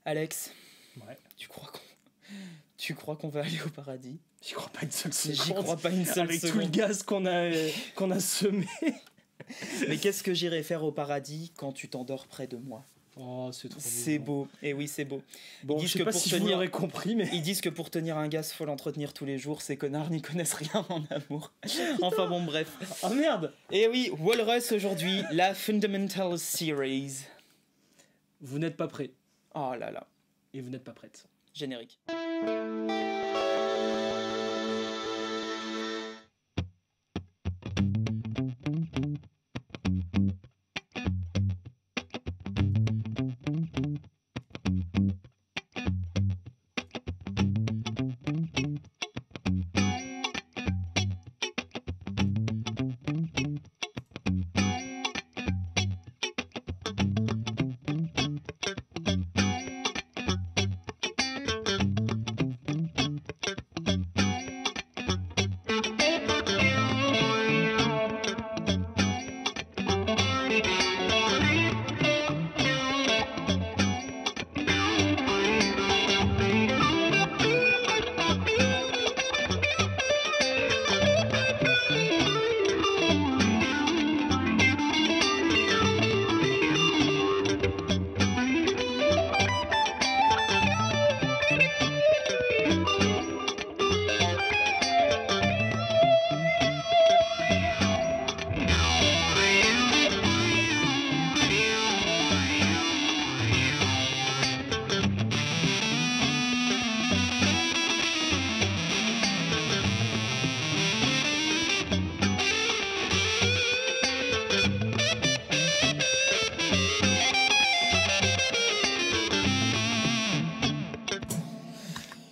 Alex, Ouais. tu crois qu'on va aller au paradis? J'y crois pas une seule seconde. J'y crois pas une seule Avec tout le seconde. gaz qu'on a semé. Mais qu'est-ce que j'irai faire au paradis quand tu t'endors près de moi? Oh, c'est trop C'est mignon. beau. Et oui, c'est beau. Bon, Ils disent je sais que pas pour si vous tenir- l'aurez compris, mais... Ils disent que pour tenir un gaz, faut l'entretenir tous les jours. Ces connards n'y connaissent rien en amour. Enfin bon, bref. Oh merde! Et oui, Walrus aujourd'hui, la Fundamental Series. Vous n'êtes pas prêts. Oh là là, Et vous n'êtes pas prête. générique.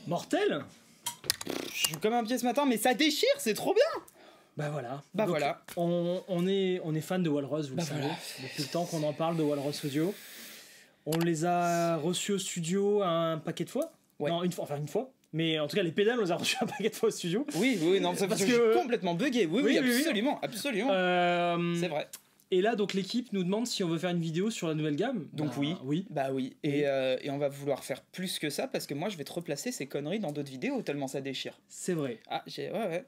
Mortel? Je suis comme un pied ce matin, mais ça déchire, c'est trop bien. Bah voilà. Bah Donc, voilà. On est fan de Walrus, vous Bah le savez. voilà. Depuis le temps qu'on en parle de Walrus Audio. On les a reçus au studio un paquet de fois. Ouais. Non, une fois. Mais en tout cas, les pédales, on les a reçus un paquet de fois au studio. Oui, non, ça Parce parce que je que- suis complètement bugué. Oui, Oui, oui, oui. absolument, absolument. C'est vrai. Et là, donc, l'équipe nous demande si on veut faire une vidéo sur la nouvelle gamme. Donc Bah, oui. Oui. Bah oui, et on va vouloir faire plus que ça parce que moi je vais te replacer ces conneries dans d'autres vidéos tellement ça déchire. C'est vrai. Ah, ouais.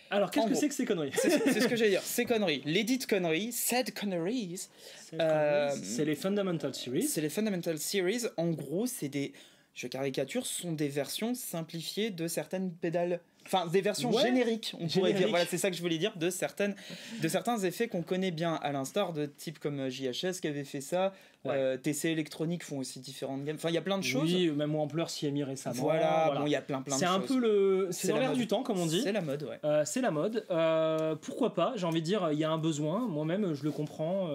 Alors, qu'est-ce En que gros. c'est que ces conneries? C'est ce que j'allais dire, ces conneries. Les dites conneries, said conneries, C'est les Fundamental Series. c'est les Fundamental Series. En gros, c'est des. Je caricature, sont des versions simplifiées de certaines pédales. Enfin, des versions Ouais, génériques, on pourrait dire. génériques. Voilà, c'est ça que je voulais dire, de certains effets qu'on connaît bien, à l'instar de types comme JHS qui avait fait ça. Ouais. TC Electronic font aussi différentes gammes. Enfin, il y a plein de choses. Oui, même Ampleur s'y est mis récemment. Voilà, bon, il y a plein de choses. C'est un peu le. C'est C'est dans la l'air mode. du temps, comme on dit. C'est la mode, ouais. C'est la mode. Pourquoi pas? J'ai envie de dire, il y a un besoin. Moi-même, je le comprends.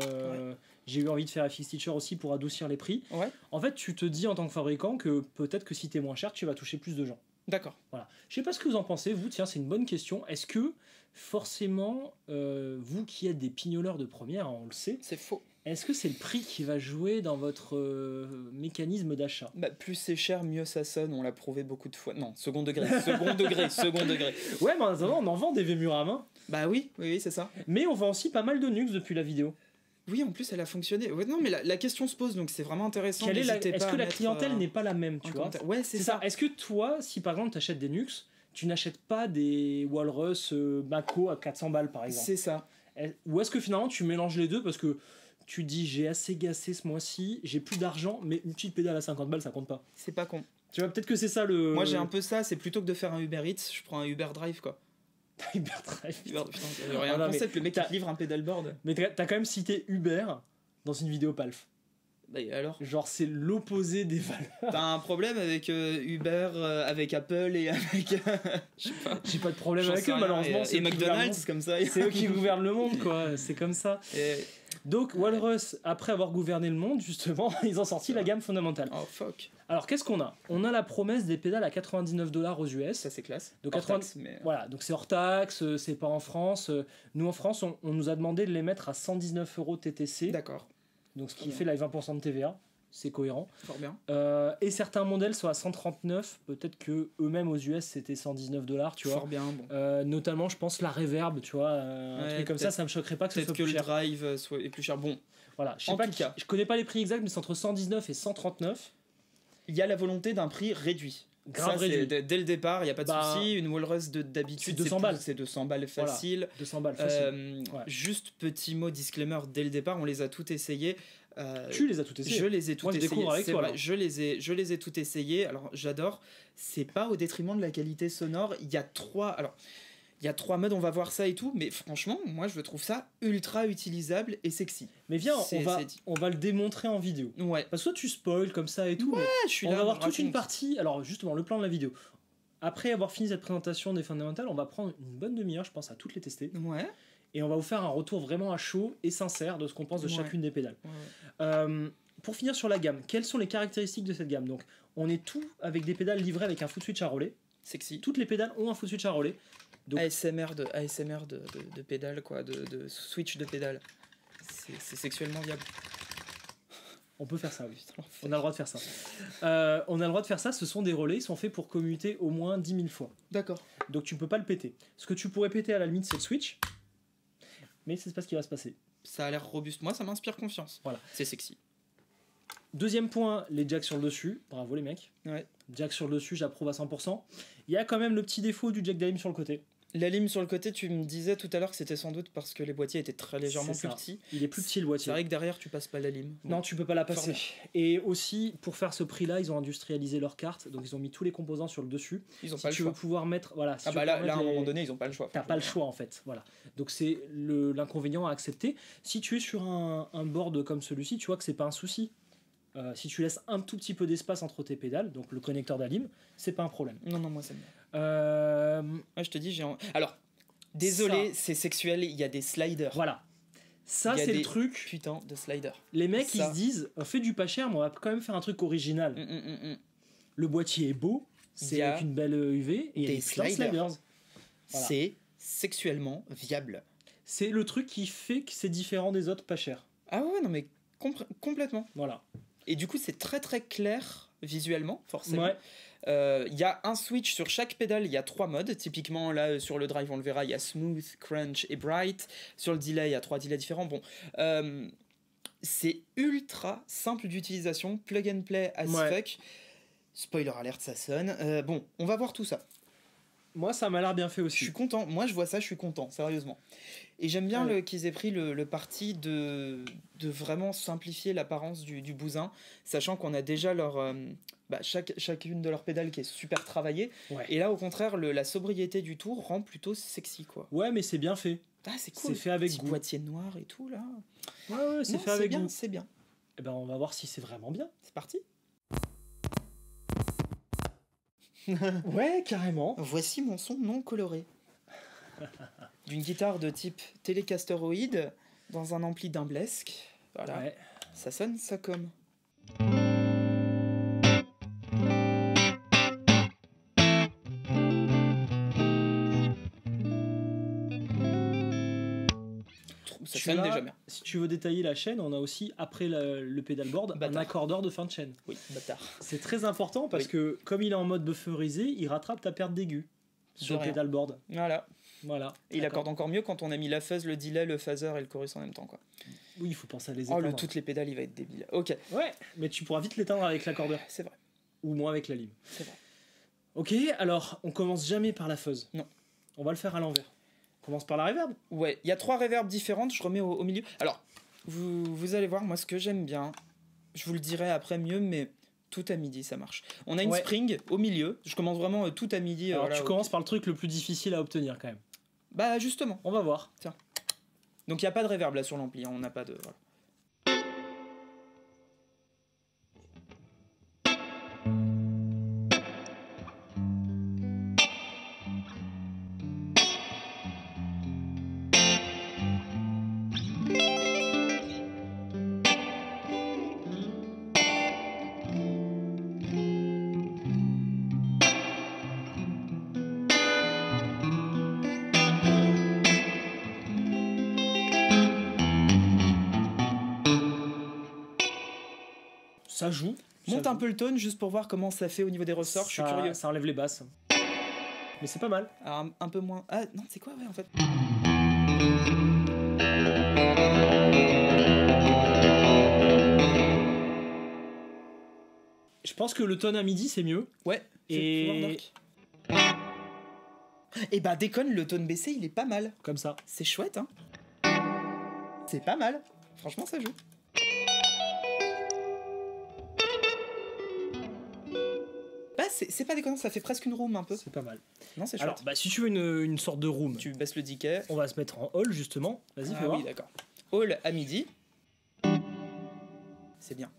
J'ai eu envie de faire FX Teacher aussi pour adoucir les prix. Ouais, En fait, tu te dis en tant que fabricant que peut-être que si t'es moins cher, tu vas toucher plus de gens. d'accord. Voilà. Je sais pas ce que vous en pensez, vous. Tiens, c'est une bonne question. Est-ce que forcément, vous qui êtes des pignoleurs de première, on le sait, C'est faux. est-ce que c'est le prix qui va jouer dans votre mécanisme d'achat? Bah, plus c'est cher, mieux ça sonne. On l'a prouvé beaucoup de fois. Non, second degré. Second degré. Ouais, mais en attendant, on en vend des Vemur à main. Bah oui, c'est ça. Mais on vend aussi pas mal de Nux depuis la vidéo. Oui, en plus, elle a fonctionné. Ouais, non, mais la question se pose, donc c'est vraiment intéressant. Quelle est N'hésitez Est-ce pas que à la mettre, clientèle n'est pas la même, tu en vois? commentaire. Ouais, c'est C'est ça. ça. Est-ce que toi, si par exemple tu achètes des Nux, tu n'achètes pas des Walrus Mako à 400 balles par exemple? C'est ça. Ou est-ce que finalement tu mélanges les deux parce que tu dis j'ai assez gassé ce mois-ci, j'ai plus d'argent, mais une petite pédale à 50 balles ça compte pas. C'est pas con. Tu vois, peut-être que c'est ça le. Moi, j'ai un peu ça. C'est plutôt que de faire un Uber Eats, je prends un Uber Drive, quoi. Uber Drive. Uber, putain, il y aurait un non, mais concept, le mec qui t'as- te livre un pedalboard. Mais t'as quand même cité Uber dans une vidéo Palf. Bah, et alors Genre c'est l'opposé des valeurs. T'as un problème avec Uber, avec Apple et avec. Je sais pas. J'ai pas de problème J'en avec sais eux rien, malheureusement. c'est Et eux qui gouvernent le McDonald's, comme ça. monde. C'est eux qui gouvernent le monde quoi. C'est comme ça. Et... Donc Walrus, après avoir gouverné le monde, justement, ils ont sorti la gamme fondamentale. Oh fuck. Alors qu'est-ce qu'on a? On a la promesse des pédales à 99 $ aux US. Ça, c'est classe. Donc Hors 80 taxe, mais... Voilà, donc c'est hors taxe, c'est pas en France. Nous en France, on nous a demandé de les mettre à 119 € TTC, D'accord, donc ce qui Très fait la 20% de TVA. C'est cohérent. fort bien. Et certains modèles sont à 139, peut-être que eux-mêmes aux US c'était 119 $, tu vois. Fort bien, bon. Notamment, je pense la Reverb, tu vois, un Ouais, truc comme ça, peut-être- ça me choquerait pas que ce Peut-être soit que plus le cher. drive est plus cher. Bon, Voilà, je sais En pas, tout cas. je connais pas les prix exacts, mais c'est entre 119 et 139. il y a la volonté d'un prix réduit. Grave Ça, réduit. dès le départ, il n'y a pas de Bah, souci. Une Walrus d'habitude, c'est 200 balles. C'est 200 balles facile. 200 balles, facile. Ouais. Juste petit mot disclaimer dès le départ, on les a toutes essayées. Tu les as toutes essayées. Je les ai toutes Moi, je essayées. découvre avec C'est toi, vrai, alors. je les ai toutes essayées. Alors j'adore. C'est pas au détriment de la qualité sonore. Il y a trois modes, on va voir ça et tout, mais franchement, moi je trouve ça ultra utilisable et sexy. Mais viens, C'est dit. on va le démontrer en vidéo. Ouais, Parce que toi, tu spoil comme ça et tout. mais je suis on là. va voir je toute une raconte. partie. Alors, justement, le plan de la vidéo. Après avoir fini cette présentation des fondamentales, on va prendre une bonne demi-heure, je pense, à toutes les tester. Ouais. Et on va vous faire un retour vraiment à chaud et sincère de ce qu'on pense de Ouais. chacune des pédales. Ouais. Pour finir sur la gamme, quelles sont les caractéristiques de cette gamme? Donc, on est tout avec des pédales livrées avec un foot switch à relais. Sexy. Toutes les pédales ont un foot switch à relais. Donc- ASMR de pédale, quoi, de switch de pédale. C'est sexuellement viable. On peut faire ça, oui. Putain, On a le droit de faire ça. On a le droit de faire ça. Ce sont des relais, ils sont faits pour commuter au moins 10 000 fois. D'accord. Donc tu peux pas le péter. Ce que tu pourrais péter à la limite, c'est le switch. Mais c'est pas ce qui va se passer. Ça a l'air robuste. Moi, ça m'inspire confiance. Voilà. C'est sexy. Deuxième point, les jacks sur le dessus. Bravo les mecs. Ouais. Jack sur le dessus, j'approuve à 100%. Il y a quand même le petit défaut du jack d'alim sur le côté. La lime sur le côté, tu me disais tout à l'heure que c'était sans doute parce que les boîtiers étaient très légèrement C'est plus ça. petits. Il est plus petit le C'est boîtier. vrai que derrière, tu passes pas la lime. Non, tu peux pas la passer. Fort Et aussi, pour faire ce prix-là, ils ont industrialisé leur carte. Donc ils ont mis tous les composants sur le dessus. Ils ont Si pas le tu veux choix. pouvoir mettre... Voilà, si Ah tu bah veux là, pouvoir là, à un mettre moment les- donné, ils ont pas le choix. T'as pas le choix en fait, voilà. Donc c'est l'inconvénient à accepter. Si tu es sur un board comme celui-ci, tu vois que c'est pas un souci. Si tu laisses un tout petit peu d'espace entre tes pédales, donc le connecteur d'alim, c'est pas un problème. Non, non, moi, ça me va. Euh, Ouais, je te dis, Alors, désolé, c'est sexuel, il y a des sliders. voilà. Ça Il y a c'est le des truc. Putain de sliders. Les mecs Ça. ils se disent, on fait du pas cher, mais on va quand même faire un truc original. Le boîtier est beau, Il c'est y a avec une belle UV et il y a des des plein de sliders. sliders. Voilà. C'est sexuellement viable. C'est le truc qui fait que c'est différent des autres pas chers. Ah ouais, non, mais complètement. Voilà. Et du coup, c'est très très clair visuellement, forcément. Ouais. Il y a un switch sur chaque pédale, il y a 3 modes. Typiquement, là, sur le drive, on le verra, il y a Smooth, Crunch et Bright. Sur le delay, il y a 3 delays différents. Bon, c'est ultra simple d'utilisation, plug and play as Ouais. fuck. Spoiler alert, ça sonne. Bon, on va voir tout ça. Moi ça m'a l'air bien fait Je aussi. suis content. Moi, je vois ça, je suis content, sérieusement. Et j'aime bien Ouais. qu'ils aient pris le parti de vraiment simplifier l'apparence du bousin, sachant qu'on a déjà chacune de leurs pédales qui est super travaillée. Ouais. Et là, au contraire, la sobriété du tour rend plutôt sexy, quoi. Ouais, mais c'est bien fait. Ah, c'est cool. C'est fait avec Petit goût. boîtier noir et tout, là. Ouais, c'est Non, fait avec bien, goût. c'est bien. Eh ben, on va voir si c'est vraiment bien. C'est parti. Ouais, carrément. Voici mon son non coloré. D'une guitare de type télécasteroïde dans un ampli d'Imblesque. Voilà. Ouais. Ça sonne ça comme. Ça Tu sonne as- déjà bien. Si tu veux détailler la chaîne, on a aussi, après le pedalboard, un Bâtard. accordeur de fin de chaîne. Oui, bâtard. C'est très important parce Oui. que, comme il est en mode bufferisé, il rattrape ta perte d'aigu sur le rien. pedalboard. Voilà. Voilà. Et il D'accord. accorde encore mieux quand on a mis la fuzz, le delay, le phaser et le chorus en même temps, quoi. Oui, il faut penser à les Oh, éteindre. toutes les pédales, il va être débile. Ok, Ouais, mais tu pourras vite l'éteindre avec l'accordeur. c'est vrai. Ou moins avec la lime. C'est vrai. Ok, alors, on commence jamais par la fuzz. Non. On va le faire à l'envers. On commence par la reverb. Ouais, il y a 3 reverbs différentes, je remets au milieu. Alors, vous allez voir, moi, ce que j'aime bien, je vous le dirai après mieux, mais tout à midi, ça marche. On a une Ouais. spring au milieu, je commence vraiment tout à midi. Alors, voilà, tu ok. commences par le truc le plus difficile à obtenir quand même. Bah, justement. On va voir. Donc, il n'y a pas de reverb là sur l'ampli, hein, on n'a pas de... Voilà. Ça joue. Monte Ça un joue. peu le tone juste pour voir comment ça fait au niveau des ressorts, je suis Ça- curieux. Ça enlève les basses. Mais c'est pas mal. Alors, un peu moins... Ah, non, c'est quoi, ouais, en fait Je pense que le tone à midi c'est mieux. Ouais. Et Et bah déconne, le tone baissé il est pas mal. comme ça. C'est chouette hein. C'est pas mal. Franchement ça joue. Bah c'est pas déconnant, ça fait presque une room un peu. C'est pas mal. Non c'est chouette. Alors, bah, si tu veux une sorte de room, Tu baisses le decay. on va se mettre en hall justement. Vas-y, fais Ah voir. oui d'accord. Hall à midi. C'est bien.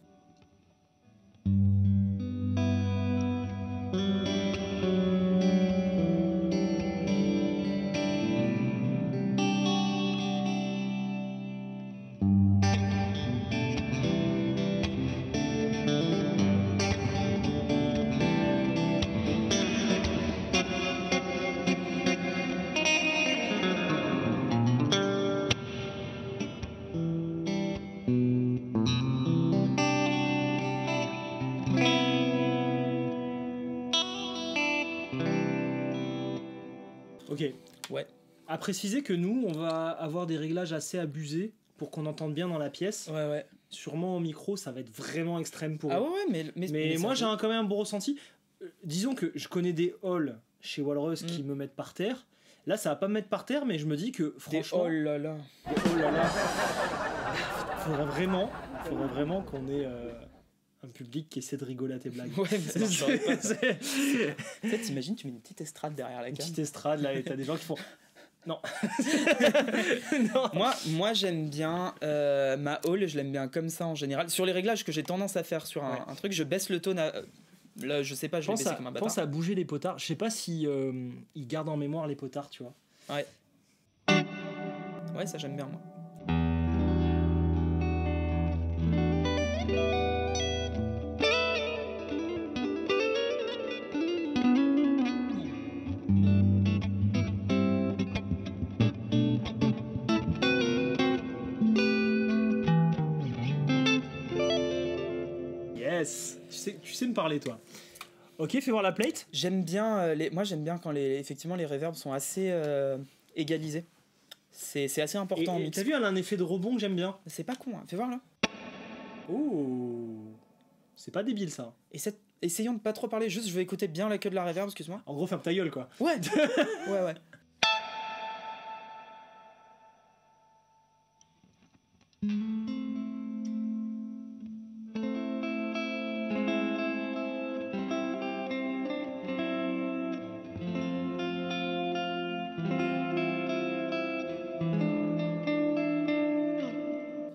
Ok. Ouais. À préciser que nous, on va avoir des réglages assez abusés pour qu'on entende bien dans la pièce. Ouais. Sûrement au micro, ça va être vraiment extrême pour Ah eux. ouais Mais moi, j'ai quand même un bon ressenti. Disons que je connais des halls chez Walrus qui me mettent par terre. Là, ça va pas me mettre par terre, mais je me dis que franchement. Oh là là. Oh là là. Faudrait vraiment qu'on ait un public qui essaie de rigoler à tes blagues. Ouais, mais ça marcherait pas, ça. C'est- En fait, t'imagines, tu mets une petite estrade derrière la Une cam. petite estrade là, et t'as des gens qui font. Non. Moi j'aime bien ma hall, je l'aime bien comme ça en général. Sur les réglages que j'ai tendance à faire sur un truc, je baisse le tone à. Là, je sais pas, je vais baisser comme un bâtard. Pense à bouger les potards. Je sais pas si ils gardent en mémoire les potards, tu vois. Ouais. Ouais, ça j'aime bien moi. Yes. Tu sais me parler, toi. Ok, fais voir la plate. J'aime bien moi j'aime bien quand effectivement les reverbs sont assez égalisés. C'est assez important en Et mix. t'as vu, elle a un effet de rebond que j'aime bien. C'est pas con, hein. Fais voir là. Oh. C'est pas débile ça. Essayons de pas trop parler, juste je vais écouter bien la queue de la reverb, excuse-moi. En gros, ferme ta gueule, quoi. Ouais. ouais.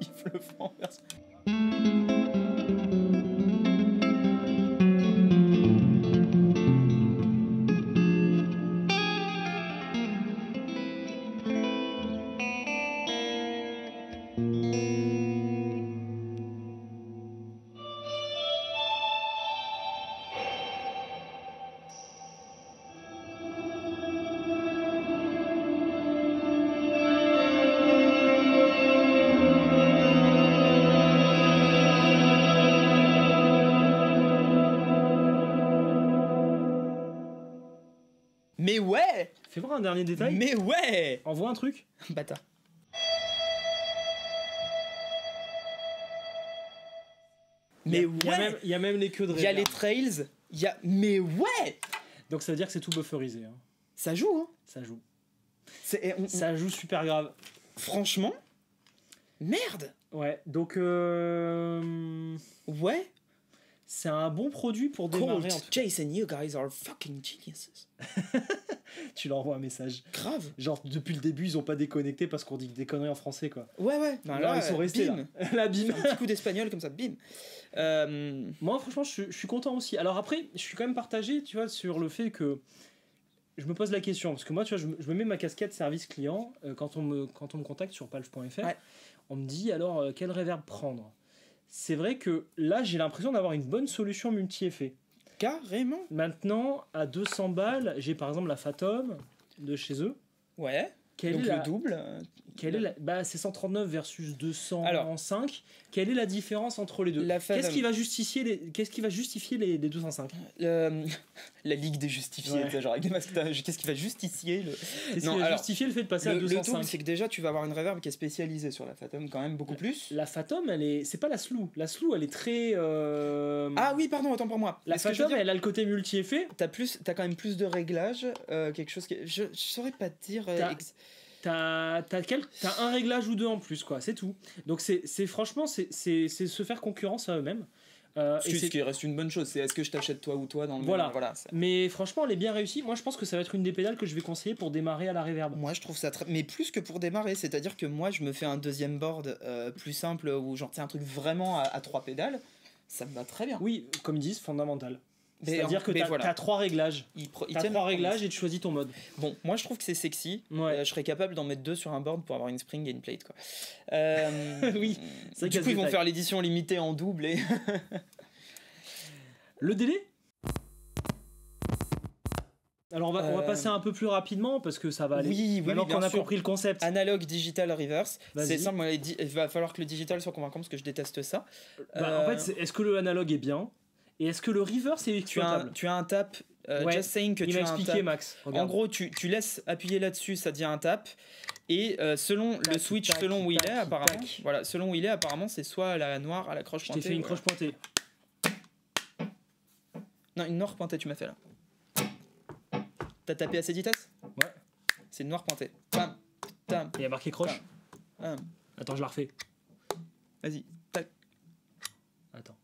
Il le fend vers. Mais ouais. Fais voir un dernier détail. Mais ouais. Envoie un truc. Bâtard. Mais ouais. Il y a même les queues de Il y a reverb. les trails. Il y a. Mais ouais. Donc ça veut dire que c'est tout bufferisé. Hein. Ça joue, hein. Ça joue. Ça Ça joue super grave. Franchement. Merde. Ouais, donc Ouais. c'est un bon produit pour démarrer. En Colt, tout cas. Jason, you guys are fucking geniuses. Tu leur envoies un message. Grave. Genre depuis le début, ils ont pas déconnecté parce qu'on dit des conneries en français, quoi. Ouais. Non, Là, ils sont restés bim. là. La bim. Un petit coup d'espagnol comme ça, bim. Moi, franchement, je suis content aussi. Alors après, je suis quand même partagé, tu vois, sur le fait que je me pose la question parce que moi, tu vois, je me mets ma casquette service client quand on me contacte sur palch.fr. Ouais. On me dit alors quel reverb prendre. C'est vrai que là, j'ai l'impression d'avoir une bonne solution multi-effet. Carrément. Maintenant, à 200 balles, j'ai par exemple la Fathom de chez eux. Ouais. Quelle Donc est le double. Bah, c'est 139 versus 205. Alors, quelle est la différence entre les deux? Qu'est-ce qui va justifier les 205? La Ligue des Justifiés, Ouais. genre avec des masques, qu'est-ce qui va justifier le... Qu'est-ce Non, qui va alors, justifier le fait de passer à le 205? truc, c'est que déjà, tu vas avoir une reverb qui est spécialisée sur la Fathom, quand même, beaucoup plus. La Fathom, c'est pas la Slough. La Slough, elle est très. Ah oui, pardon, autant pour moi. La Mais ce que je veux Fathom, dire, elle a le côté multi-effet. t'as quand même plus de réglages, quelque chose qui... Je saurais pas te dire... T'as un réglage ou deux en plus, quoi, c'est tout. Donc franchement, c'est se faire concurrence à eux-mêmes. Ce qui reste une bonne chose, c'est est-ce que je t'achète toi ou toi dans le Voilà. même... Voilà. Mais franchement, elle est bien réussie. Moi, je pense que ça va être une des pédales que je vais conseiller pour démarrer à la reverb. Moi, je trouve ça très... Mais plus que pour démarrer, c'est-à-dire que moi, je me fais un deuxième board plus simple où genre tiens un truc vraiment à 3 pédales, ça me va très bien. Oui, comme ils disent, fondamental. Mais C'est-à-dire que t'as 3 réglages. T'as 3 réglages et tu choisis ton mode. Bon, moi je trouve que c'est sexy. Ouais. Je serais capable d'en mettre 2 sur un board pour avoir une spring et une plate, quoi. Oui. C'est Du coup, ils vont faire l'édition limitée en double et... Le délai? Alors on va passer un peu plus rapidement parce que ça va aller. Oui, maintenant qu'on a sûr. compris le concept. Analog, digital, reverse. Vas-y. C'est simple, il va falloir que le digital soit convaincant parce que je déteste ça. En fait, est-ce que le analog est bien? Et est-ce que le reverse est exploitable? Tu as un tap, Ouais, just saying que il tu m'a as un expliqué, tap. Max. En Regarde. gros, tu laisses appuyer là-dessus, ça devient un tap. Et selon le switch, selon où il est, apparemment, voilà, selon où il est, apparemment, c'est soit à la noire, à la croche Je pointée. t'ai fait une croche pointée. Non, une noire pointée, tu m'as fait là. T'as tapé à cette vitesse? Ouais. C'est une noire pointée. Pam, tam, Il y a marqué croche. pam. Attends, je la refais. Vas-y, tac. Attends.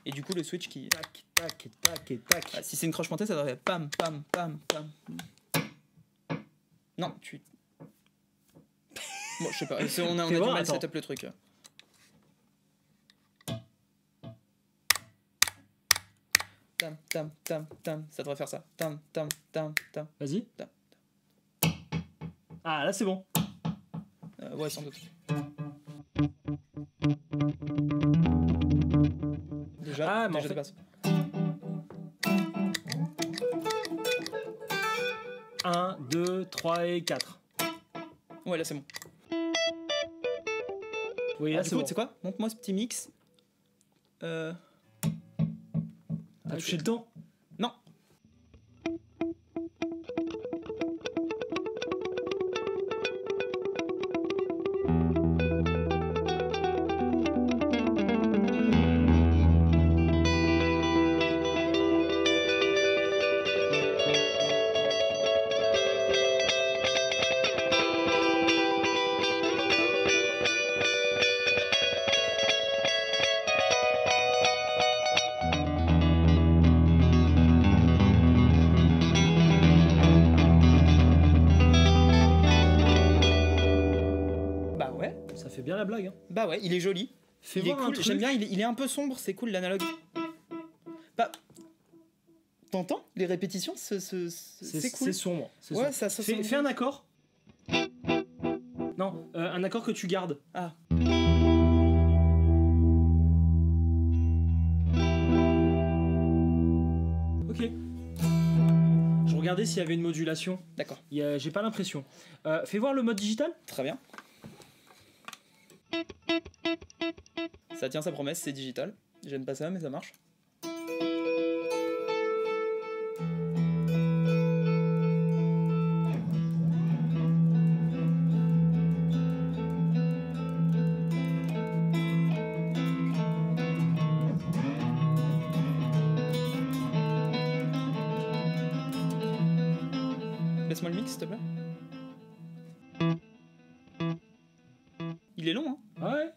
Et du coup, le switch qui. Tac, tac, tac, et tac. Ah, si c'est une croche pointée, ça devrait être pam, pam, pam, pam. Non, tu. Bon, je sais pas. On a du mal à setup le truc. Tam, tam, tam, tam. Ça devrait faire ça. Tam, tam, tam, tam. Vas-y. Tam. Ah, là c'est bon. Ouais, sans doute. Déjà, Ah, mais déjà en de base. 1, 2, 3 et 4. Ouais, là c'est bon. Oui, là Du c'est coup, bon. tu sais quoi? Montre-moi ce petit mix. T'as touché le temps? Non. Bah ouais. Ça fait bien la blague. Hein. Bah ouais, il est joli. Fais Il est voir un cool. truc. J'aime bien, il est un peu sombre, c'est cool l'analogue. Bah. T'entends les répétitions? C'est cool. C'est sombre. c'est Ouais, sombre. ça sent Fais un accord. Non, un accord que tu gardes. Ah. Ok. Je regardais s'il y avait une modulation. D'accord. J'ai pas l'impression. Fais voir le mode digital. Très bien. Ça tient sa promesse, c'est digital. J'aime pas ça, mais ça marche. Laisse-moi le mix, s'il te plaît. Il est long, hein? Ouais.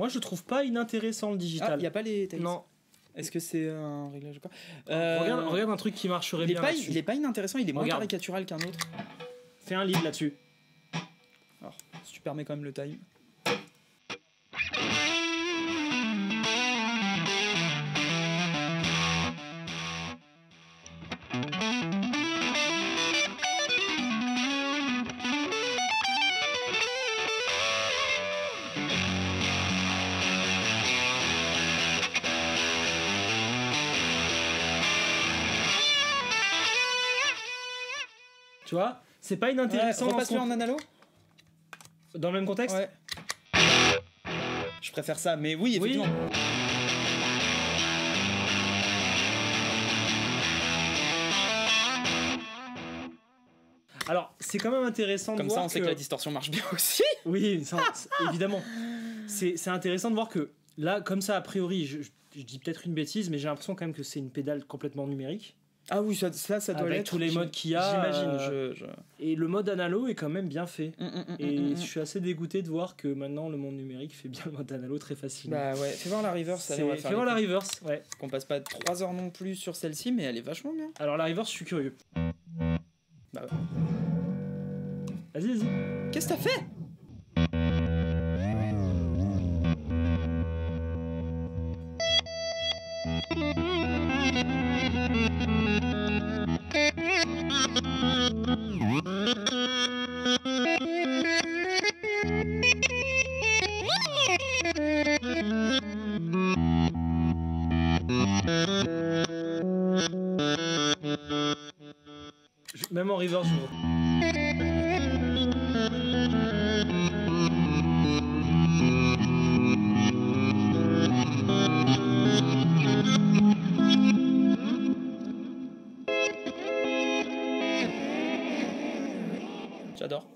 Moi, je trouve pas inintéressant le Ah, digital. il n'y a pas les tails. Non. Est-ce que c'est un réglage ou quoi Regarde un truc qui marcherait il est bien pas, là-dessus. il est pas inintéressant, il est moins Regarde. caricatural qu'un autre. Fais un lead là-dessus. Alors, si tu permets quand même le time. Tu vois, c'est pas inintéressant. Repasse-le en analo. Dans le même contexte. Ouais. Je préfère ça, mais oui, effectivement. Alors, c'est quand même intéressant de Comme voir ça, on sait que la distorsion marche bien aussi. Oui, évidemment. C'est intéressant de voir que là, comme ça, a priori, je dis peut-être une bêtise, mais j'ai l'impression quand même que c'est une pédale complètement numérique. Ah oui, ça doit Avec l'être. tous les modes qu'il y a. J'imagine. Et le mode analo est quand même bien fait. Et je suis assez dégoûté de voir que maintenant le monde numérique fait bien le mode analo très facilement. Bah ouais, fais voir la reverse. Fais voir la reverse, ouais. Qu'on passe pas 3 heures non plus sur celle-ci, mais elle est vachement bien. Alors la reverse, je suis curieux. Bah ouais. Vas-y. Qu'est-ce que t'as fait ? Même en reverse, je... J'adore.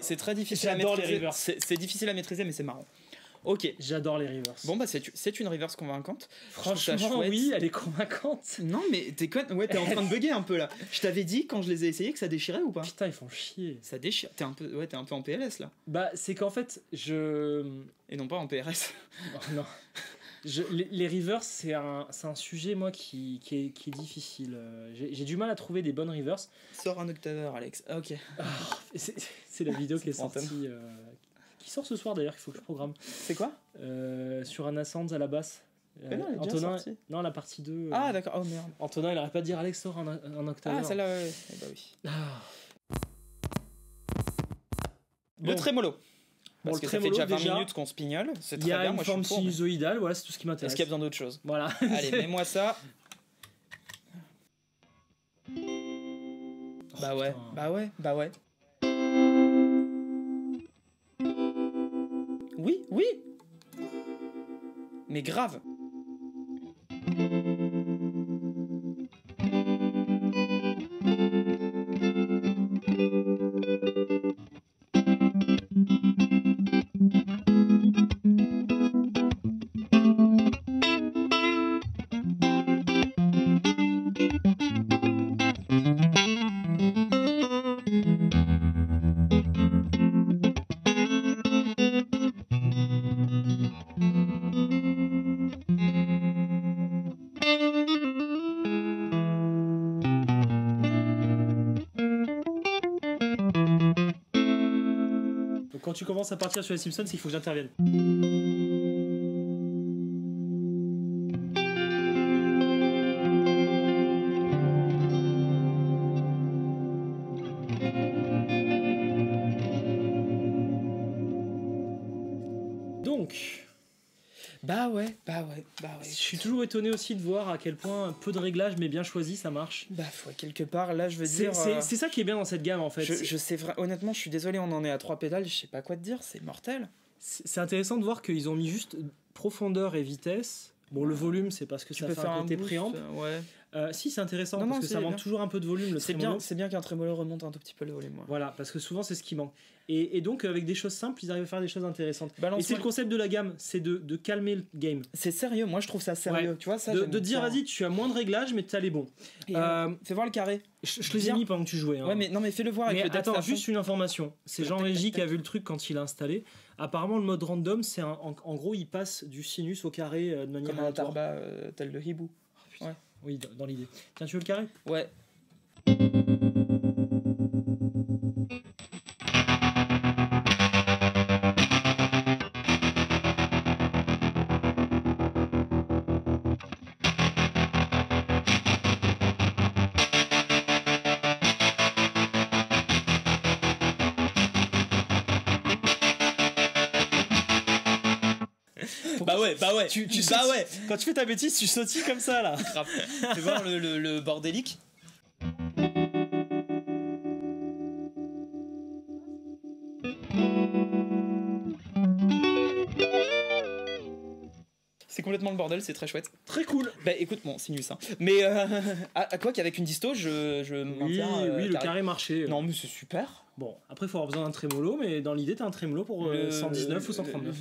C'est très difficile à J'adore les maîtriser. reverse. C'est difficile à maîtriser, mais c'est marrant. Ok. J'adore les reverse. Bon bah c'est une reverse convaincante. Franchement, oui, elle est convaincante. Non mais t'es con. Ouais, t'es en train de bugger un peu là. Je t'avais dit quand je les ai essayés que ça déchirait ou pas ? Putain, ils font chier. Ça déchire. T'es un peu en PLS là. Bah, c'est qu'en fait, Et non pas en PRS. Oh, non. Les reverse, c'est un sujet, moi, qui est difficile. J'ai du mal à trouver des bonnes reverse. Sors un octaveur, Alex. Ah, ok. C'est la vidéo qui est sortie. Qui sort ce soir d'ailleurs, qu'il faut que je programme. C'est quoi ? Sur un Ascend à la basse. Mais non, elle est déjà Antonin, sortie. non, la partie 2. Ah d'accord. Oh merde. Antonin, il arrête pas de dire Alex, sort un octaveur. Ah celle-là, ouais. Eh bah oui. Ah. Le Bon. trémolo. Parce Le que ça fait trémolo, déjà 20 déjà, minutes qu'on spignole. C'est Il très y a bien. une Moi, forme je suis pour, mais- sinusoïdale, voilà, c'est tout ce qui m'intéresse. Est-ce qu'il y a besoin d'autre chose ? Voilà. Allez, mets-moi ça. Bah ouais, putain. bah ouais. Oui. Mais grave. Donc quand tu commences à partir sur les Simpsons, c'est qu'il faut que j'intervienne. Donc, Bah ouais. je suis toujours étonné aussi de voir à quel point peu de réglages mais bien choisis ça marche. Bah ouais, quelque part, là, je veux dire... C'est ça qui est bien dans cette gamme en fait. Je sais honnêtement, je suis désolé, on en est à 3 pédales, je sais pas quoi te dire, c'est mortel. C'est intéressant de voir qu'ils ont mis juste profondeur et vitesse. Bon, le volume, c'est parce que Tu ça peux fait faire un côté boost, préamp. ouais. Si, c'est intéressant Non, parce non, que c'est ça manque bien. toujours un peu de volume, le trémolo. C'est bien qu'un trémolo remonte un tout petit peu le volume. Ouais. Voilà, parce que souvent c'est ce qui manque. Et donc avec des choses simples, ils arrivent à faire des choses intéressantes. Balance-moi Et c'est le concept de la gamme, c'est de calmer le game. C'est sérieux, moi je trouve ça sérieux. Ouais. Tu vois, ça, De j'aime dire, bien. vas-y, tu as moins de réglages, mais t'as les bons. Et, fais voir le carré. Je les ai Bien. mis pendant que tu jouais. Hein. Ouais, mais non, mais fais-le voir avec Mais le depth attends, à fond. juste une information. C'est Le Jean tac, tac, Régie qui a tac. vu le truc quand il a installé. Apparemment, le mode random, c'est en gros, il passe du sinus au carré de manière Comme un aléatoire. tarba tel le hibou. Oui, dans l'idée. Tiens, tu veux le carré? Ouais. Bah ouais. Bah ouais. Quand tu fais ta bêtise, tu sautilles comme ça là. Fais voir le bordélique. C'est complètement le bordel, c'est très chouette. Très cool. Bah écoute, bon, sinus, hein. Mais à quoi qu'avec une disto, je Oui, maintiens. le carré marché. Non, mais c'est super. Bon, après, il faut avoir besoin d'un trémolo, mais dans l'idée, t'as un trémolo pour 119 ou 139.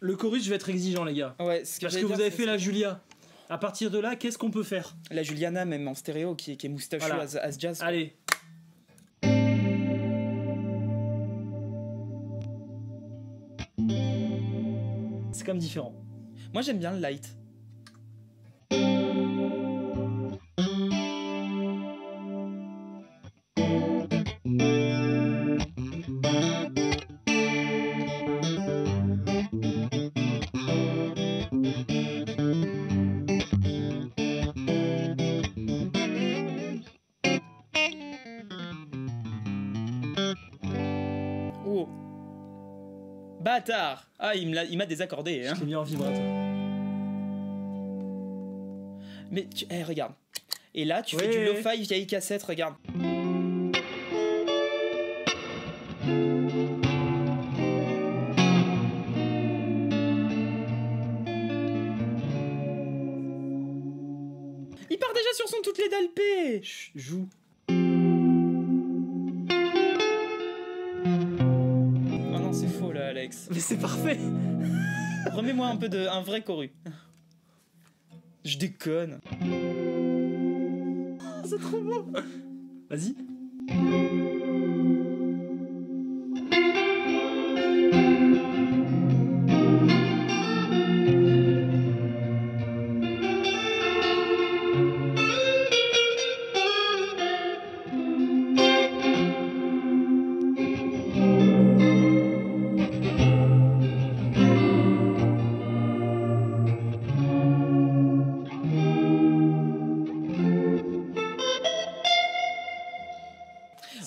Le chorus, je vais être exigeant, les gars. Ouais, ce Parce que vous avez fait la Julia. À partir de là, qu'est-ce qu'on peut faire? La Juliana, même en stéréo, qui est moustachue Voilà. as jazz. quoi. Allez. C'est quand même différent. Moi, j'aime bien le light. Oh. Bâtard. Ah, il m'a désaccordé. Hein. Je l'ai mis en vibrato. Mais regarde. Et là, tu Oui, fais du oui. lo-fi vieille cassette, regarde. Il part déjà sur son toutes les dalles P. Chut, joue. Oh non, c'est faux là, Alex. Mais c'est parfait. Remets-moi un vrai chorus. Je déconne. C'est trop beau. Vas-y.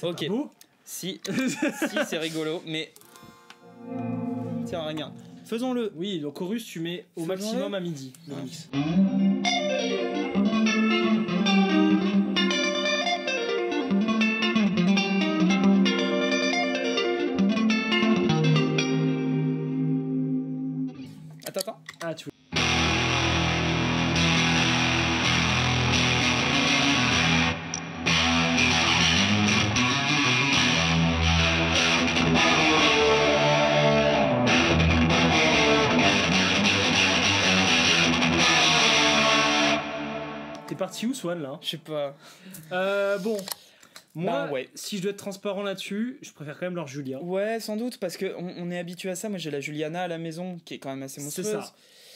Ok. Pas beau. Si, c'est rigolo, mais. Tiens, regarde. Faisons-le. Oui, donc chorus, tu mets au Faisons-le. maximum à midi. Le Ah. mix. Attends. Ah, tu T'es parti où, Swan, là? Je sais pas. Bon. Moi, Bah, ouais. si je dois être transparent là-dessus, je préfère quand même leur Julia. Ouais, sans doute, parce qu'on on est habitué à ça. Moi, j'ai la Juliana à la maison, qui est quand même assez C'est monstrueuse. ça.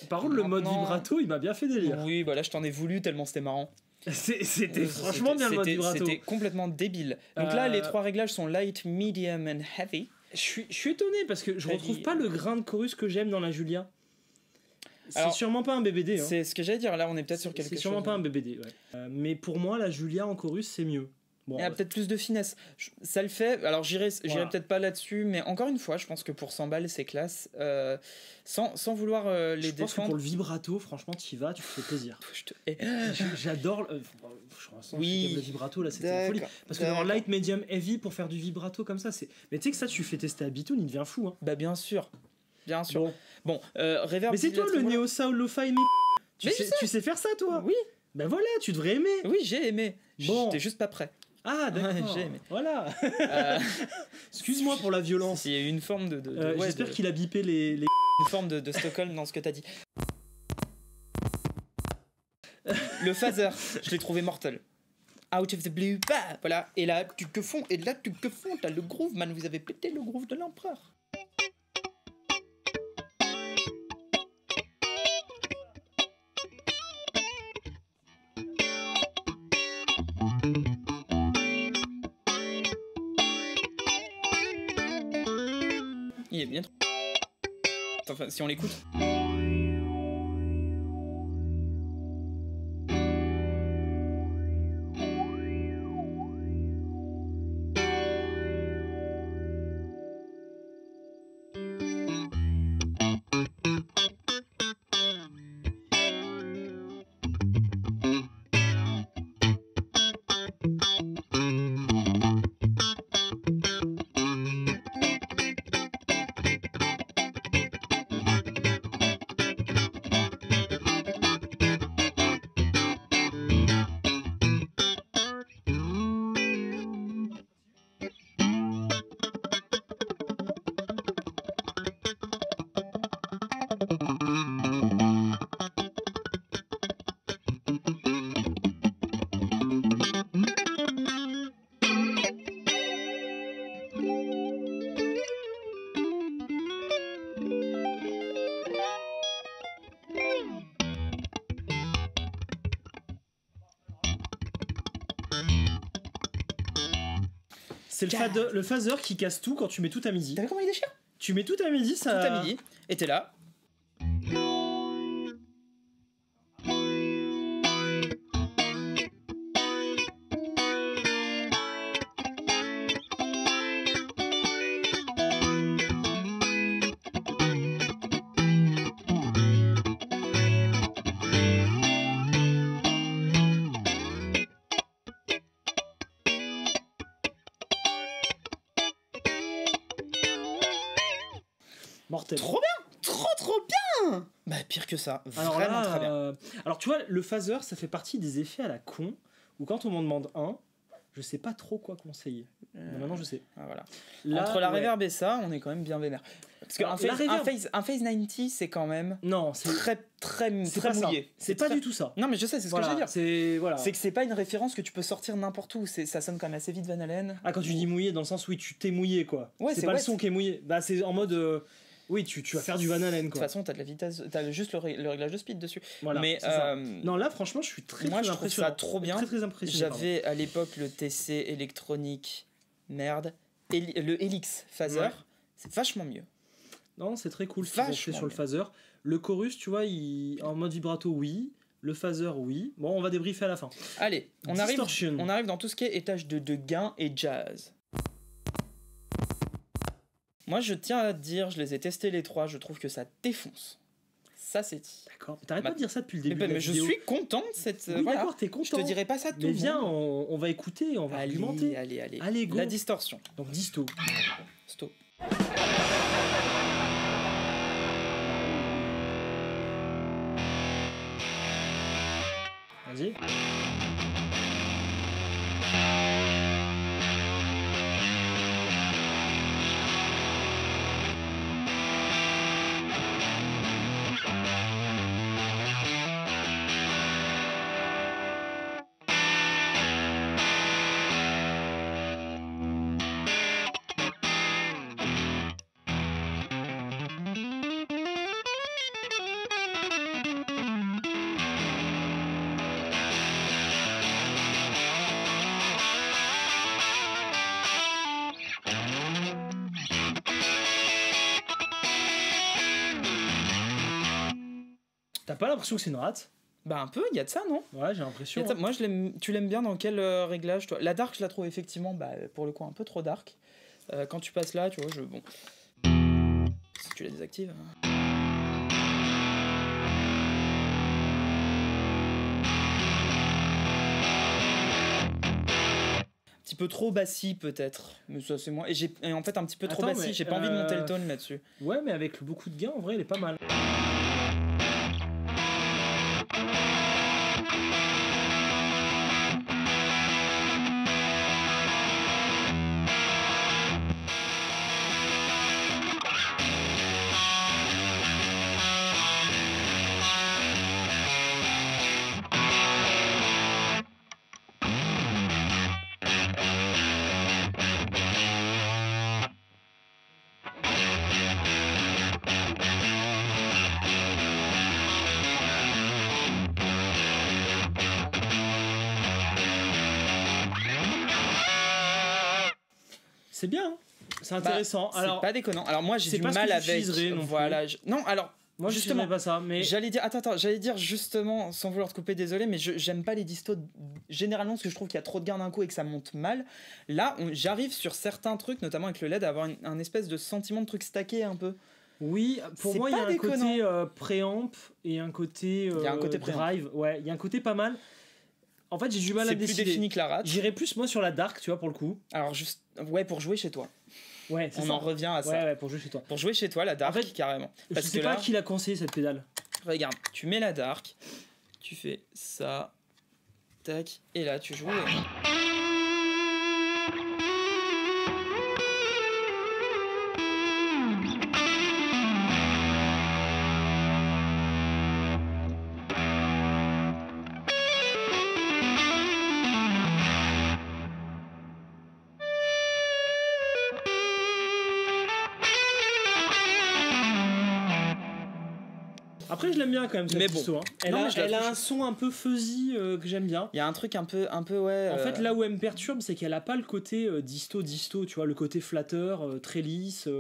Par contre, le mode Maintenant- vibrato, il m'a bien fait délire. Oui, bah là, je t'en ai voulu tellement c'était marrant. C'était franchement bien le mode vibrato. C'était complètement débile. Donc là, les trois réglages sont light, medium and heavy. Je suis étonné parce que je Heavy. retrouve pas le grain de chorus que j'aime dans la Julia. C'est Alors, sûrement pas un BBD. Hein. C'est ce que j'allais dire. Là, on est peut-être sur quelque C'est chose. sûrement pas un BBD. Ouais. Mais pour moi, la Julia en chorus, c'est mieux. Bon, Il y a peut-être plus de finesse. Ça le fait. Alors, j'irai Voilà. peut-être pas là-dessus, mais encore une fois, je pense que pour 100 balles, c'est classe. Sans vouloir les je pense que défendre. pour le vibrato, franchement, t'y vas, tu te fais plaisir. Je te hais. J'adore. Je ressens Oui. que le vibrato là, c'était la folie. D'accord, Parce que d'avoir d'accord. light, medium, heavy pour faire du vibrato comme ça, c'est. Mais tu sais que ça, tu fais tester à Bitoun, il devient fou. Hein. Bah, bien sûr. Bien sûr. Bon. Bon, reverb. Mais c'est toi le tremolo. néo soul lo-fi. Mais je sais. Tu sais faire ça, toi? Oui, Ben voilà, tu devrais aimer. oui, j'ai aimé. Bon. J'étais juste pas prêt. Ah, d'accord. Ouais, j'ai aimé. Voilà. Euh, Excuse-moi pour la violence. Il y a eu une forme ouais, J'espère qu'il a bipé les... une forme de Stockholm dans ce que t'as dit. Le phaser, je l'ai trouvé mortel. Out of the blue, bah, voilà. Et là, tu que fonds, t'as le groove, man. Vous avez pété le groove de l'empereur. Il est bien. Enfin, si on l'écoute. C'est le phaser qui casse tout quand tu mets tout à midi. T'as vu comment il déchire? Tu mets tout à midi, ça... Tout à midi. Et t'es là. Mortel. Trop bien! Trop bien! Bah, pire que ça. Alors Vraiment là, très bien. alors tu vois, le phaser, ça fait partie des effets à la con, où quand on m'en demande un, je sais pas trop quoi conseiller. Mais maintenant, je sais. Ah, voilà. Là, Entre la ouais. reverb et ça, on est quand même bien vénère. Parce Alors, qu'un la reverb- phase 90, c'est quand même Non, c'est très pas ça. mouillé. C'est pas très- du tout ça. Non, mais je sais, c'est ce Voilà, que je veux dire. c'est voilà. C'est que c'est pas une référence que tu peux sortir n'importe où. Ça sonne quand même assez vite Van Halen. Ah, quand tu dis mouillé, dans le sens, oui, tu t'es mouillé, quoi. Ouais, c'est c'est pas le wet. son qui est mouillé. Bah, c'est en mode... oui, tu vas faire du Van Halen, De toute quoi. façon, t'as de la vitesse, t'as juste le réglage de speed dessus. Voilà, mais c'est ça. Non, là, franchement, je suis très, moi, très je trouve impressionné. ça trop bien. Très, très impressionné. J'avais à l'époque le TC électronique, merde, le Helix Phaser. Ouais. C'est vachement mieux. Non, c'est très cool ce qu'ils ont fait Vachement sur le bien. phaser. Le chorus, tu vois, en mode vibrato, oui. Le phaser, oui. Bon, on va débriefer à la fin. Allez, on Distortion. arrive dans tout ce qui est étage de gain et jazz. Moi, je tiens à te dire, je les ai testés les trois, je trouve que ça défonce. Ça, c'est dit. D'accord. T'arrêtes Bah, pas de dire ça depuis le Mais, début de la mais je vidéo. suis content de cette. Oui, voilà. d'accord, t'es Je content. te dirai pas ça tout Mais le viens, monde. on va écouter, on va argumenter. Allez. Allez, go. La distorsion. Donc, disto. Stop. Vas-y. T'as pas l'impression que c'est une rate? Bah, un peu, il y a de ça, non? Ouais, j'ai Y a l'impression. de ça. hein. Moi, tu l'aimes bien dans quel réglage, toi? La dark, je la trouve effectivement, bah, pour le coup, un peu trop dark. Quand tu passes là, tu vois, bon. Si tu la désactives. Un petit peu trop bassi, peut-être. Mais ça, c'est moi. Et en fait, un petit peu trop Attends, bassi. mais, J'ai pas envie de monter le tone là-dessus. Ouais, mais avec beaucoup de gains, en vrai, il est pas mal. C'est bien, hein. C'est intéressant. Alors, c'est pas déconnant. Alors moi j'ai du mal avec. Voilà. Non, alors moi justement pas ça. Mais j'allais dire, j'allais dire justement, sans vouloir te couper, désolé, mais j'aime pas les distos généralement parce que je trouve qu'il y a trop de gain d'un coup et que ça monte mal. Là, j'arrive sur certains trucs, notamment avec le LED, à avoir un espèce de sentiment de truc stacké un peu. Oui, pour moi il y a un côté préamp et un côté, drive. Ouais, il y a un côté pas mal. En fait, j'ai du mal à décider. C'est plus défini que la rate. J'irais plus moi sur la dark, tu vois, pour le coup. Alors juste, ouais, pour jouer chez toi. Ouais, on en revient à ça. Ouais, pour jouer chez toi. Pour jouer chez toi, la dark, en fait, carrément. Parce je sais pas qui l'a conseillé cette pédale. Regarde, tu mets la dark, tu fais ça, tac, et là tu joues. Après, je l'aime bien quand même, cette disto, hein. Elle a un son un peu fuzzy que j'aime bien. Il y a un truc un peu ouais. En fait, là où elle me perturbe, c'est qu'elle a pas le côté disto, tu vois, le côté flatteur, très lisse. Tu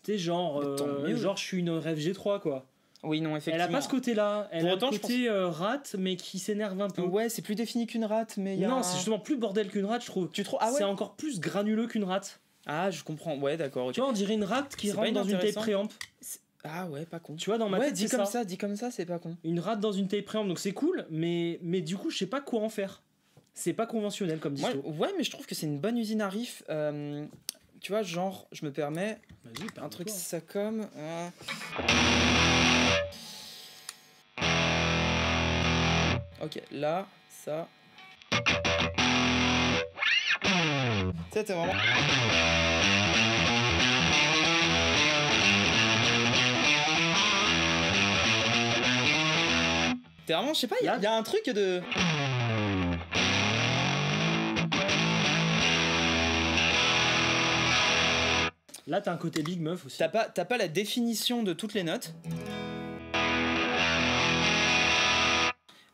sais, genre, je suis une Rêve G3, quoi. Oui, non, effectivement. Elle a pas ce côté-là. Elle a un côté rate, mais qui s'énerve un peu. Ouais, c'est plus défini qu'une rate, mais non, c'est justement plus bordel qu'une rate, je trouve. Tu trouves? Ah ouais. C'est encore plus granuleux qu'une rate. Ah, je comprends. Ouais, d'accord. Okay. Tu vois, on dirait une rate qui rentre dans une tape préamp. Ah ouais, pas con. Tu vois, dans ma tête, dit comme ça, c'est pas con. Une rate dans une tape préamp, donc c'est cool, mais du coup, je sais pas quoi en faire. C'est pas conventionnel comme disto. Ouais, mais je trouve que c'est une bonne usine à riff. Tu vois, genre, je me permets un truc ça comme. Ok, là, ça. C'était vraiment. T'es vraiment, je sais pas, il y a un truc de. Là, t'as un côté Big Muff aussi. T'as pas la définition de toutes les notes.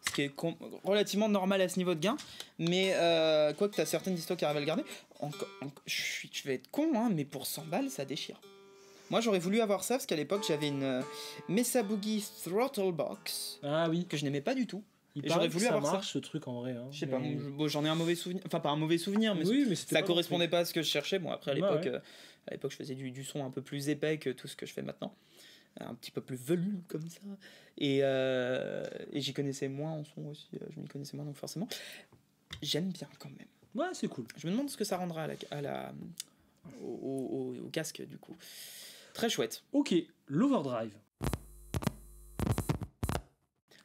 Ce qui est relativement normal à ce niveau de gain. Mais quoique t'as certaines distos qui arrivent à le garder. Je vais être con, hein, mais pour 100 balles, ça déchire. Moi, j'aurais voulu avoir ça parce qu'à l'époque, j'avais une Mesa Boogie Throttle Box. Ah oui. Que je n'aimais pas du tout. Et j'aurais voulu avoir ça. Ce truc en vrai. Hein, je sais pas, j'en ai un mauvais souvenir. Enfin, pas un mauvais souvenir, mais, oui, mais ça correspondait pas à ce que je cherchais. Bon, après, à l'époque, je faisais du son un peu plus épais que tout ce que je fais maintenant. Un petit peu plus velu comme ça. Et j'y connaissais moins en son aussi. Je m'y connaissais moins, donc forcément. J'aime bien quand même. Ouais, c'est cool. Je me demande ce que ça rendra au casque, du coup. Très chouette. Ok, l'Overdrive.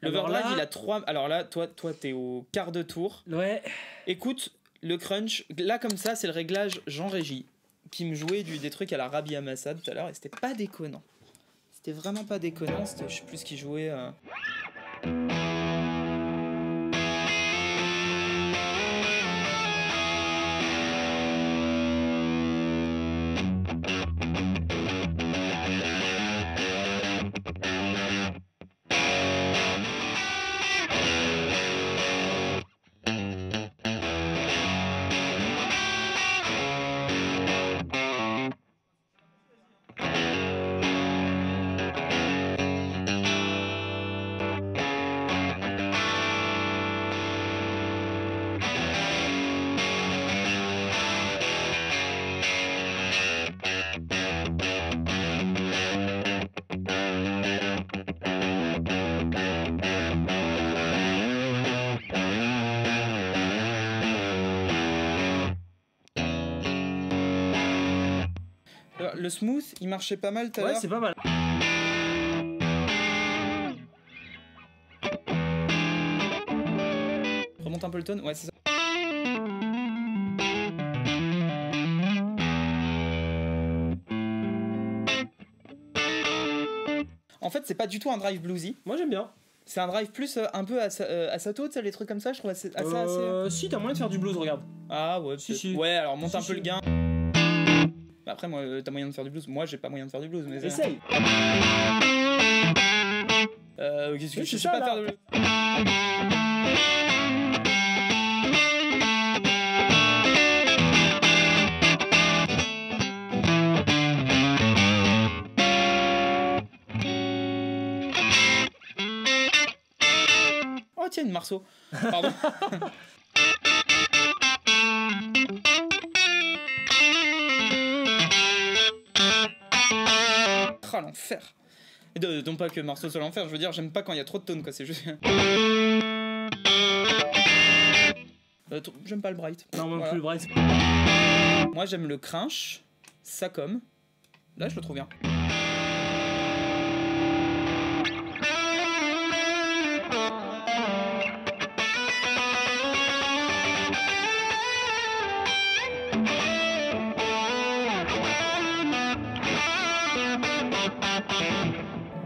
L'Overdrive, il a 3... Alors là, toi, t'es au quart de tour. Ouais. Écoute, le crunch, là, comme ça, c'est le réglage Jean Régis, qui me jouait des trucs à la Rabia Massad tout à l'heure, et c'était pas déconnant. C'était vraiment pas déconnant, je sais plus ce qu'il jouait... Le smooth, il marchait pas mal tout à l'heure. Ouais, c'est pas mal. monte un peu le tone. Ouais, c'est ça. En fait, c'est pas du tout un drive bluesy. Moi j'aime bien. C'est un drive plus un peu Asato, tu sais, les trucs comme ça, je trouve assez... Si, t'as moyen de faire du blues, regarde. Ah ouais, Si. Ouais, alors monte un peu le gain. Bah après, moi, t'as moyen de faire du blues. Moi, j'ai pas moyen de faire du blues. Mais Essaye. Qu'est-ce que Oui, je c'est sais pas ça, faire là. de blues. Oh tiens, une Marceau. Pardon. Oh l'enfer. Non pas que Marceau soit l'enfer, je veux dire, j'aime pas quand il y a trop de tones, quoi, c'est juste... J'aime pas le bright. Non, même Voilà. plus le bright. Moi j'aime le crunch, ça comme. Là je le trouve bien.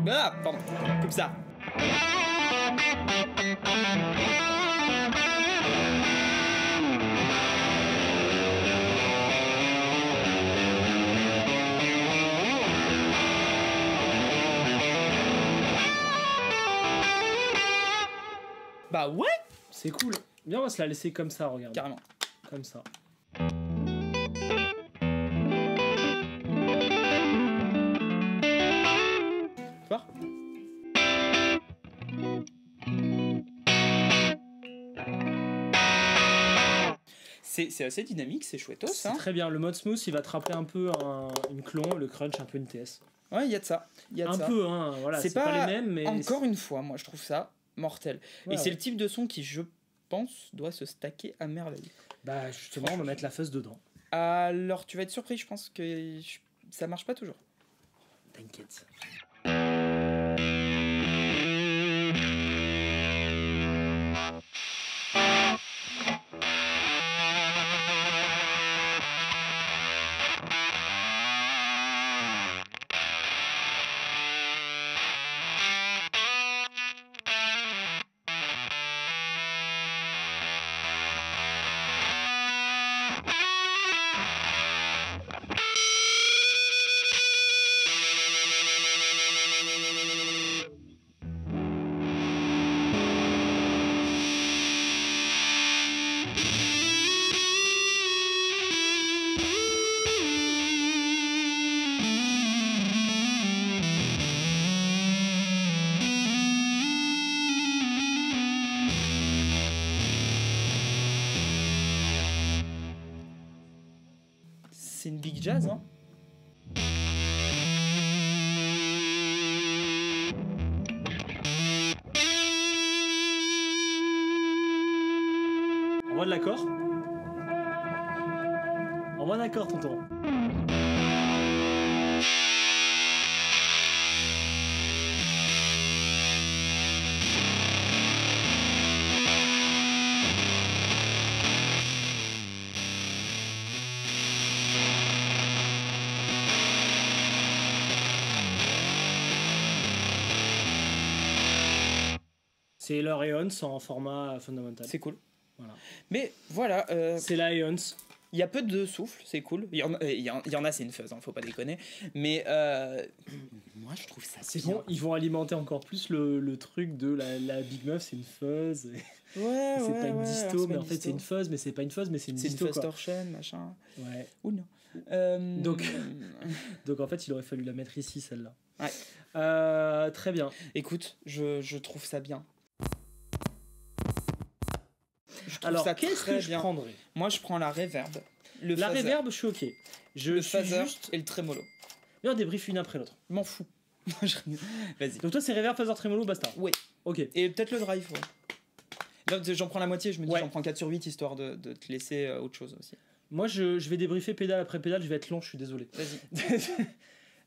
Ah, pardon, comme ça. Bah ouais, C'est cool. Bien, on va se la laisser comme ça, regarde. carrément. Comme ça. Voir. C'est assez dynamique, c'est chouettos, C'est hein. très bien. Le mode smooth, il va te rappeler un peu une clon, le crunch, un peu une TS. Ouais, il y a de ça. Un peu, hein. Voilà, c'est pas les mêmes, mais. Encore une fois, moi je trouve ça mortel. Ouais, Et c'est le type de son qui, je pense, doit se stacker à merveille. Bah, justement, on va mettre la fuzz dedans. Alors, tu vas être surpris, je pense que ça marche pas toujours. T'inquiète. C'est une big jazz, hein. Envoie de l'accord. Envoie d'accord, tonton. C'est leur Aeons en format fondamental. C'est cool. Voilà. Mais voilà, C'est la Aeons. il y a peu de souffle, c'est cool. Il y en a, c'est une fuzz, hein, faut pas déconner. Mais moi je trouve ça C'est bien. bon, ils vont alimenter encore plus le truc de la Big Meuf, c'est une fuzz. Ouais, C'est pas une alors, disto, c'est mais pas en fait c'est une fuzz, mais c'est pas une fuzz, mais c'est une C'est une disto. fuzz Quoi. torsion, machin. Ouais. Ou non. Donc en fait il aurait fallu la mettre ici celle-là. Ouais. Très bien. Écoute, je trouve ça bien. Je trouve Alors ça qu'est-ce très que je bien. prendrais? Moi je prends la reverb. La phaser, reverb, je suis ok. Je le suis phaser juste. et le tremolo. Viens, on débrief une après l'autre. Je m'en fous. Vas-y. Donc toi c'est reverb, phaser, tremolo, basta. Ouais. Ok. Et peut-être le drive, ouais. Là, j'en prends la moitié, je me dis Ouais. j'en prends 4 sur 8 histoire de te laisser autre chose aussi. Moi je vais débriefer pédale après pédale, je vais être long, je suis désolé. Vas-y.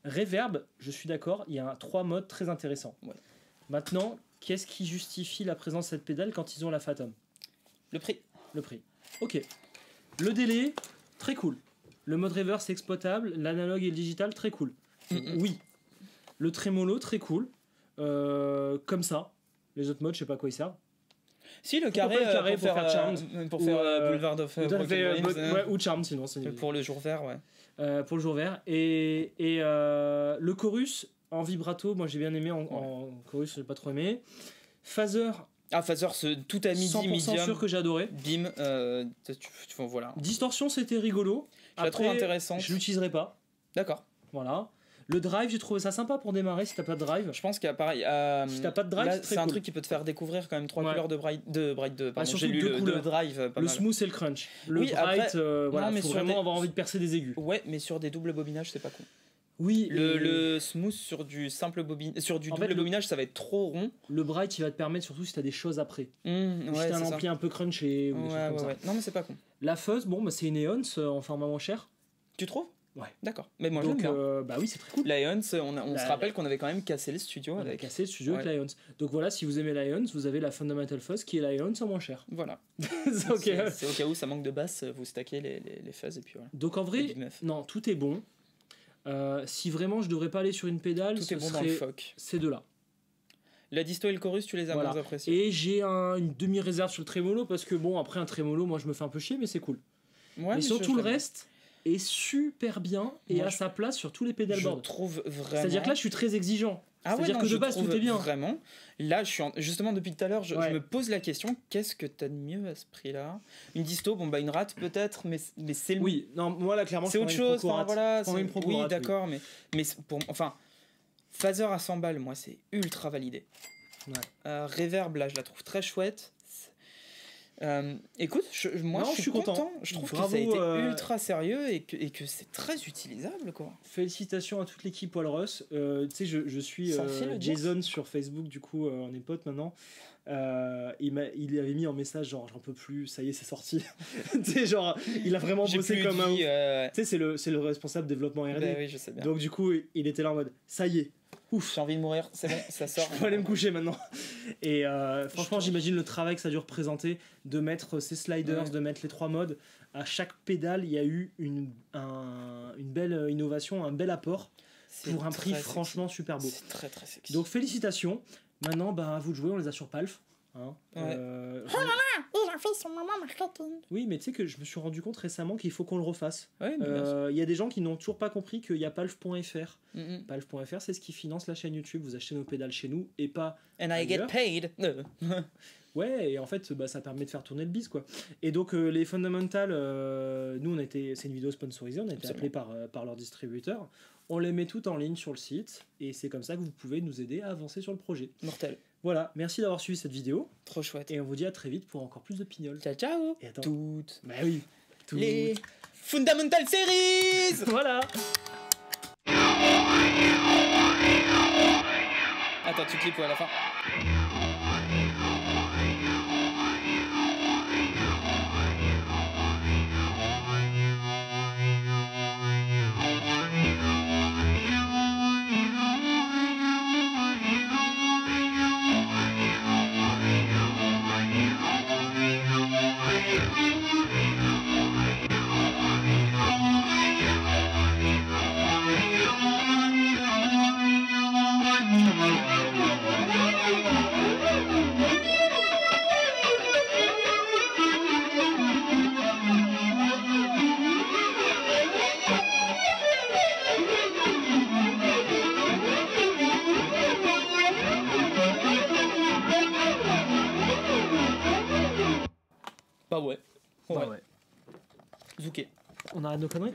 Reverb, je suis d'accord, il y a 3 modes très intéressants. Ouais. Maintenant, qu'est-ce qui justifie la présence de cette pédale quand ils ont la Fathom? Le prix. Le prix. Ok. Le délai, très cool. Le mode reverse exploitable, l'analogue et le digital, très cool. Oui. Le trémolo, très cool. Comme ça. Les autres modes, je sais pas à quoi ils servent. Si, le Pourquoi carré, pas le carré pour faire Charmed pour ou, faire Boulevard of Tout à Broken fait, Dreams, ouais, ou Charm sinon. C'est pour le jour vert, ouais. pour le jour vert. Et le chorus en vibrato, moi j'ai bien aimé. En chorus, j'ai pas trop aimé. Phaser. Ah, Phaser, tout à midi, 100% medium. sûr que j'ai adoré. Bim, voilà. Distorsion, c'était rigolo. Je la trouve Après, intéressante. je l'utiliserai pas. D'accord. Voilà. Le drive, j'ai trouvé ça sympa pour démarrer si t'as pas de drive. Je pense qu'il y a pareil. Si t'as pas de drive, là, c'est très c'est un cool. truc qui peut te faire découvrir quand même 3 Ouais. couleurs de Bright 2. Pardon, surtout j'ai lu deux le couleurs. drive. Pas Le mal. smooth et le crunch. Le Oui, bright, après, voilà, non, mais faut sur vraiment des- avoir envie de percer des aigus. Ouais, mais sur des doubles bobinages, c'est pas con. Oui, Le smooth sur du simple sur du En double fait, bobinage, ça va être trop rond. le bright, il va te permettre surtout si t'as des choses après. Si Ouais, t'as un c'est ça. ampli un peu crunch et ou des Ouais, choses comme ouais, ça. ouais. Non, mais c'est pas con. La fuzz, bon, bah, c'est une Eons en format moins cher. Tu trouves? Ouais. D'accord. Mais moi, j'aime Donc, bien. bah oui, c'est très cool. Lions, on La- se rappelle qu'on avait quand même cassé les studios On a avec. cassé le studio avec Ouais. Lions. Donc voilà, si vous aimez Lions, vous avez la Fundamental Fuzz qui est Lions en moins cher. Voilà. C'est ok. C'est au cas où ça manque de basse, vous stackez les fuzz et puis voilà. Donc en Les vrai, big muffs. non, tout est bon. Si vraiment je devrais pas aller sur une pédale, Tout ce est bon dans serait le phoque. ces deux-là. La disto et le chorus, tu les as Voilà. moins appréciés. Et j'ai une demi-réserve sur le trémolo parce que bon, après un trémolo, moi je me fais un peu chier, mais c'est cool. Ouais, mais surtout je le l'aime. reste est super bien et Moi, à sa place sur tous les pédalboards. Je trouve vraiment. C'est-à-dire que là, je suis très exigeant. Ah ouais, C'est-à-dire non, que de je base, tout trouve est bien. Vraiment. Là, justement, depuis tout à l'heure, je Ouais. me pose la question, qu'est-ce que t'as de mieux à ce prix-là? Une disto, bon, bah, une rate peut-être, mais c'est le. Oui, non, moi là, clairement, c'est je autre prends une chose. Enfin, Procorate. voilà. Je prends une Procorate, Oui, oui. d'accord, mais enfin, Phaser à 100 balles, moi, c'est ultra validé. Ouais. Reverb, là, je la trouve très chouette. Écoute, moi Non, je suis content. content. Je trouve Bravo, que ça a été ultra sérieux et que c'est très utilisable, quoi. Félicitations à toute l'équipe Walrus. Tu sais, je suis Ça fait le dire. Jason sur Facebook, du coup, on est potes maintenant. Il avait mis en message genre j'en peux plus, ça y est, c'est sorti. Tu sais, genre, il a vraiment J'ai bossé plus comme un ouf. dit, Tu sais, c'est le responsable développement R&D. bah oui, je sais bien. Donc, du coup, il était là en mode ça y est, ouf. J'ai envie de mourir, c'est bon, ça sort. Je peux aller me coucher maintenant. Et franchement, j'imagine le travail que ça a dû représenter de mettre ces sliders, Ouais. de mettre les 3 modes. À chaque pédale, il y a eu une belle innovation, un bel apport C'est pour un prix très franchement super beau. sexy. C'est très très sexy. Donc félicitations. Maintenant, bah, à vous de jouer, on les a sur Palf. Hein. Ouais. Il a fait son moment marketing. Oui, mais tu sais que je me suis rendu compte récemment qu'il faut qu'on le refasse. Ouais, mais bien sûr. Il y a des gens qui n'ont toujours pas compris qu'il y a palf.fr. Mhm. Palf.fr, c'est ce qui finance la chaîne YouTube. Vous achetez nos pédales chez nous et pas And I get ailleurs. paid. Ouais, et en fait, bah, ça permet de faire tourner le biz, quoi. Et donc, les Fundamentals, nous, c'est une vidéo sponsorisée, on a été appelé par leur distributeur. On les met toutes en ligne sur le site, et c'est comme ça que vous pouvez nous aider à avancer sur le projet. Mortel. Voilà, merci d'avoir suivi cette vidéo, Trop chouette. et on vous dit à très vite pour encore plus de pignoles. Ciao, ciao. Et attends. Toutes Bah oui, tout. les Fundamental Series. Voilà. Attends, tu clips à la fin. Bah ouais. Bah ouais. Zouké. On arrête nos conneries.